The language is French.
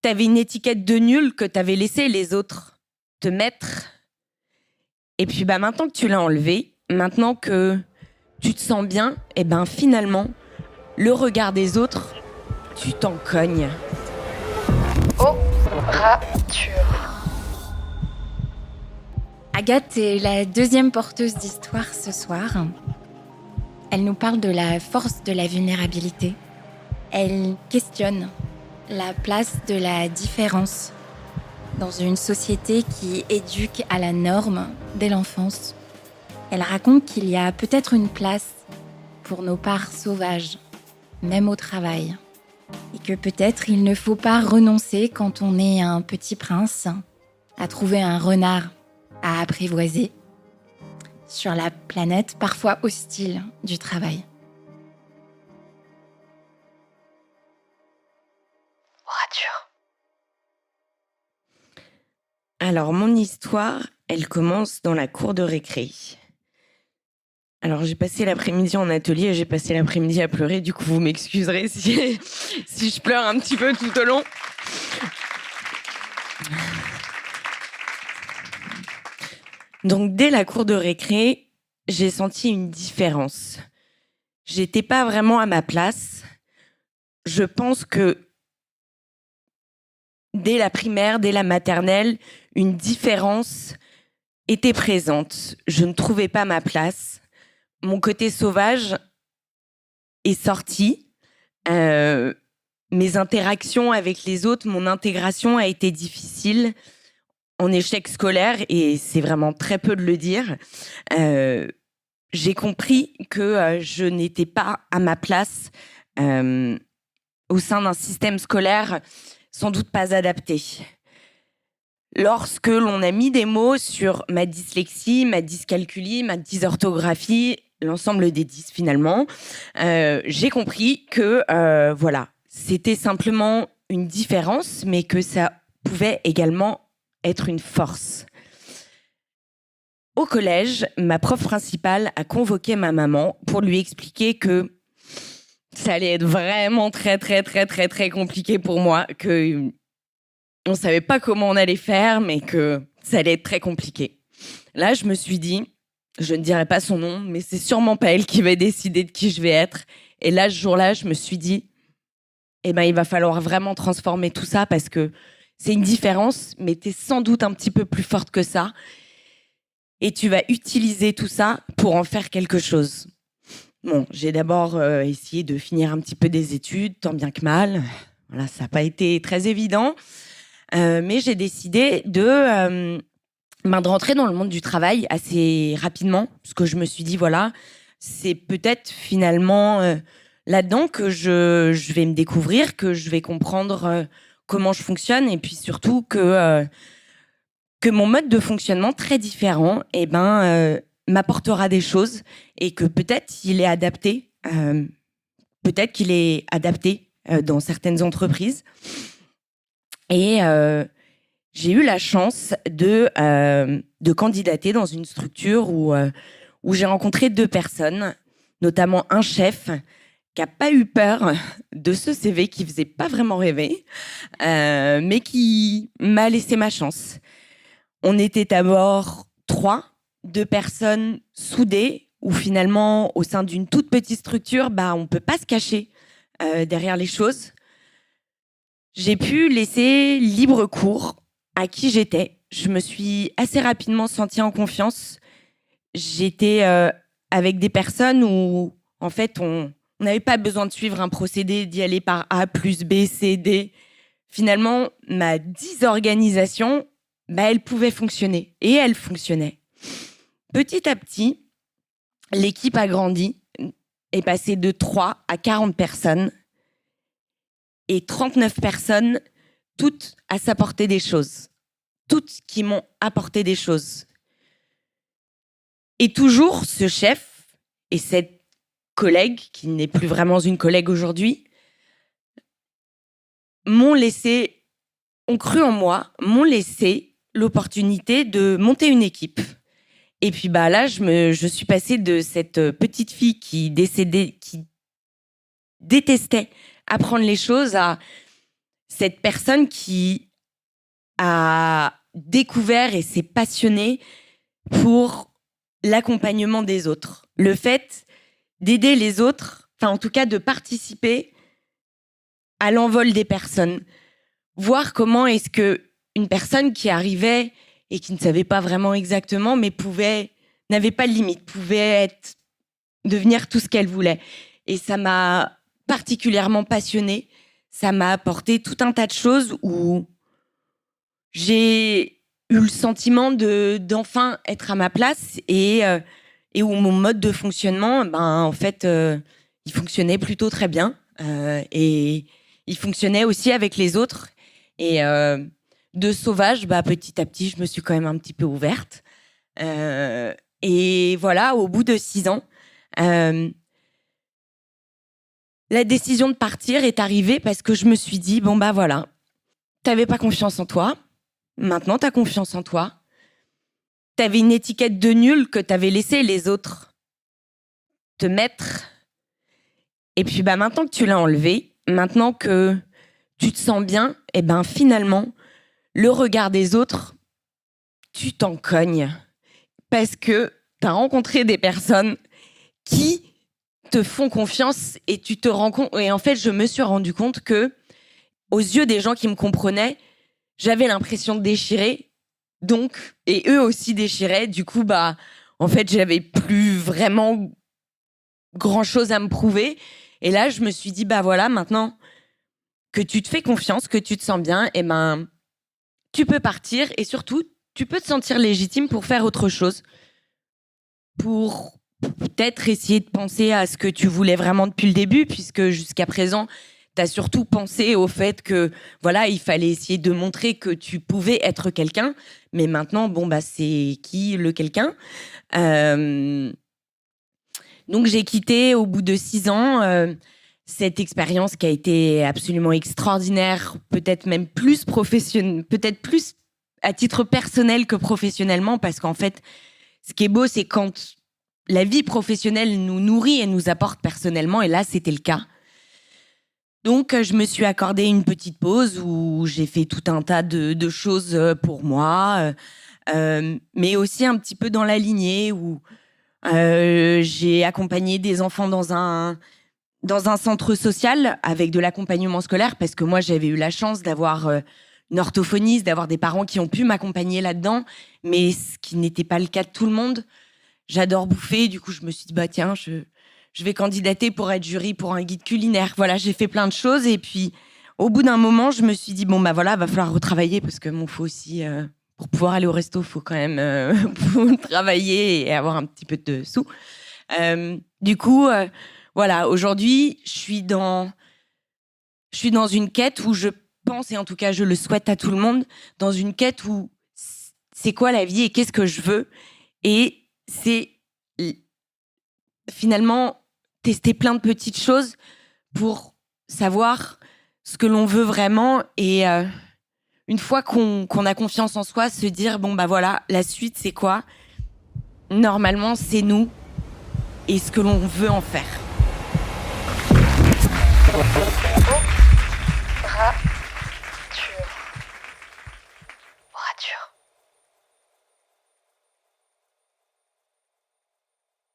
t'avais une étiquette de nul que t'avais laissé les autres te mettre. Et puis maintenant que tu l'as enlevé, maintenant que tu te sens bien, et finalement, le regard des autres, tu t'en cognes. Oh, rature. Agathe est la deuxième porteuse d'histoire ce soir. Elle nous parle de la force de la vulnérabilité. Elle questionne la place de la différence dans une société qui éduque à la norme dès l'enfance. Elle raconte qu'il y a peut-être une place pour nos parts sauvages, même au travail. Et que peut-être il ne faut pas renoncer quand on est un petit prince à trouver un renard à apprivoiser sur la planète parfois hostile du travail. Rature. Alors, mon histoire, elle commence dans la cour de récré. Alors, j'ai passé l'après-midi en atelier et j'ai passé l'après-midi à pleurer. Du coup, vous m'excuserez si je pleure un petit peu tout au long. Donc, dès la cour de récré, j'ai senti une différence. J'étais pas vraiment à ma place. Je pense que dès la primaire, dès la maternelle, une différence était présente. Je ne trouvais pas ma place. Mon côté sauvage est sorti. Mes interactions avec les autres, mon intégration a été difficile. En échec scolaire, et c'est vraiment très peu de le dire, j'ai compris que je n'étais pas à ma place au sein d'un système scolaire sans doute pas adapté. Lorsque l'on a mis des mots sur ma dyslexie, ma dyscalculie, ma dysorthographie, l'ensemble des 10 finalement, j'ai compris que voilà, c'était simplement une différence, mais que ça pouvait également être une force. Au collège, ma prof principale a convoqué ma maman pour lui expliquer que ça allait être vraiment très, très, très, très, très compliqué pour moi, que on savait pas comment on allait faire, mais que ça allait être très compliqué. Là, je me suis dit, je ne dirai pas son nom, mais c'est sûrement pas elle qui va décider de qui je vais être. Et là, ce jour-là, je me suis dit, il va falloir vraiment transformer tout ça parce que c'est une différence, mais tu es sans doute un petit peu plus forte que ça. Et tu vas utiliser tout ça pour en faire quelque chose. Bon, j'ai d'abord essayé de finir un petit peu des études, tant bien que mal. Voilà, ça n'a pas été très évident. Mais j'ai décidé de rentrer dans le monde du travail assez rapidement. Parce que je me suis dit, voilà, c'est peut-être finalement là-dedans que je vais me découvrir, que je vais comprendre comment je fonctionne et puis surtout que mon mode de fonctionnement très différent m'apportera des choses et que peut-être il est adapté dans certaines entreprises. Et j'ai eu la chance de candidater dans une structure où j'ai rencontré 2 personnes, notamment un chef qui n'a pas eu peur de ce CV qui faisait pas vraiment rêver, mais qui m'a laissé ma chance. On était d'abord 2 personnes soudées, où finalement, au sein d'une toute petite structure, on ne peut pas se cacher derrière les choses. J'ai pu laisser libre cours à qui j'étais. Je me suis assez rapidement sentie en confiance. J'étais avec des personnes où, en fait, on n'avait pas besoin de suivre un procédé, d'y aller par A plus B, C, D. Finalement, ma dysorganisation, elle pouvait fonctionner. Et elle fonctionnait. Petit à petit, l'équipe a grandi, est passée de 3 à 40 personnes. Et 39 personnes, toutes à s'apporter des choses. Toutes qui m'ont apporté des choses. Et toujours ce chef et cette collègue, qui n'est plus vraiment une collègue aujourd'hui, ont cru en moi, m'ont laissé l'opportunité de monter une équipe. Et puis là, je suis passée de cette petite fille qui détestait apprendre les choses à cette personne qui a découvert et s'est passionnée pour l'accompagnement des autres. Le fait d'aider les autres, enfin en tout cas de participer à l'envol des personnes. Voir comment est-ce que une personne qui arrivait et qui ne savait pas vraiment exactement, mais n'avait pas de limite, pouvait devenir tout ce qu'elle voulait. Et ça m'a particulièrement passionnée. Ça m'a apporté tout un tas de choses où j'ai eu le sentiment d'enfin être à ma place et où mon mode de fonctionnement, en fait, il fonctionnait plutôt très bien. Et il fonctionnait aussi avec les autres. Et de sauvage, petit à petit, je me suis quand même un petit peu ouverte. Et voilà, au bout de 6 ans, la décision de partir est arrivée parce que je me suis dit, voilà, t'avais pas confiance en toi, maintenant t'as confiance en toi. T'avais une étiquette de nul que t'avais laissé les autres te mettre. Et puis maintenant que tu l'as enlevé, maintenant que tu te sens bien, et finalement, le regard des autres, tu t'en cognes. Parce que t'as rencontré des personnes qui te font confiance et tu te rends compte. Et en fait, je me suis rendu compte que, aux yeux des gens qui me comprenaient, j'avais l'impression de déchirer. Donc, et eux aussi déchiraient. Du coup, en fait, j'avais plus vraiment grand chose à me prouver. Et là, je me suis dit, voilà, maintenant que tu te fais confiance, que tu te sens bien, tu peux partir et surtout, tu peux te sentir légitime pour faire autre chose. Pour peut-être essayer de penser à ce que tu voulais vraiment depuis le début, puisque jusqu'à présent, tu as surtout pensé au fait que, voilà, il fallait essayer de montrer que tu pouvais être quelqu'un. Mais maintenant, c'est qui le quelqu'un ? Donc, j'ai quitté au bout de 6 ans cette expérience qui a été absolument extraordinaire, peut-être même plus professionnelle, peut-être plus à titre personnel que professionnellement, parce qu'en fait, ce qui est beau, c'est quand la vie professionnelle nous nourrit et nous apporte personnellement, et là, c'était le cas. Donc, je me suis accordé une petite pause où j'ai fait tout un tas de choses pour moi, mais aussi un petit peu dans la lignée où j'ai accompagné des enfants dans un centre social avec de l'accompagnement scolaire, parce que moi, j'avais eu la chance d'avoir une orthophoniste, d'avoir des parents qui ont pu m'accompagner là-dedans, mais ce qui n'était pas le cas de tout le monde. J'adore bouffer, du coup, je me suis dit, tiens, je vais candidater pour être jury pour un guide culinaire. Voilà, j'ai fait plein de choses, et puis, au bout d'un moment, je me suis dit, voilà, va falloir retravailler, parce que faut aussi, pour pouvoir aller au resto, faut quand même travailler et avoir un petit peu de sous. Du coup, voilà, aujourd'hui, je suis dans une quête où je pense, et en tout cas, je le souhaite à tout le monde, dans une quête où c'est quoi la vie et qu'est-ce que je veux. Et c'est finalement tester plein de petites choses pour savoir ce que l'on veut vraiment. Et une fois qu'on a confiance en soi, se dire, voilà, la suite, c'est quoi ? Normalement, c'est nous et ce que l'on veut en faire.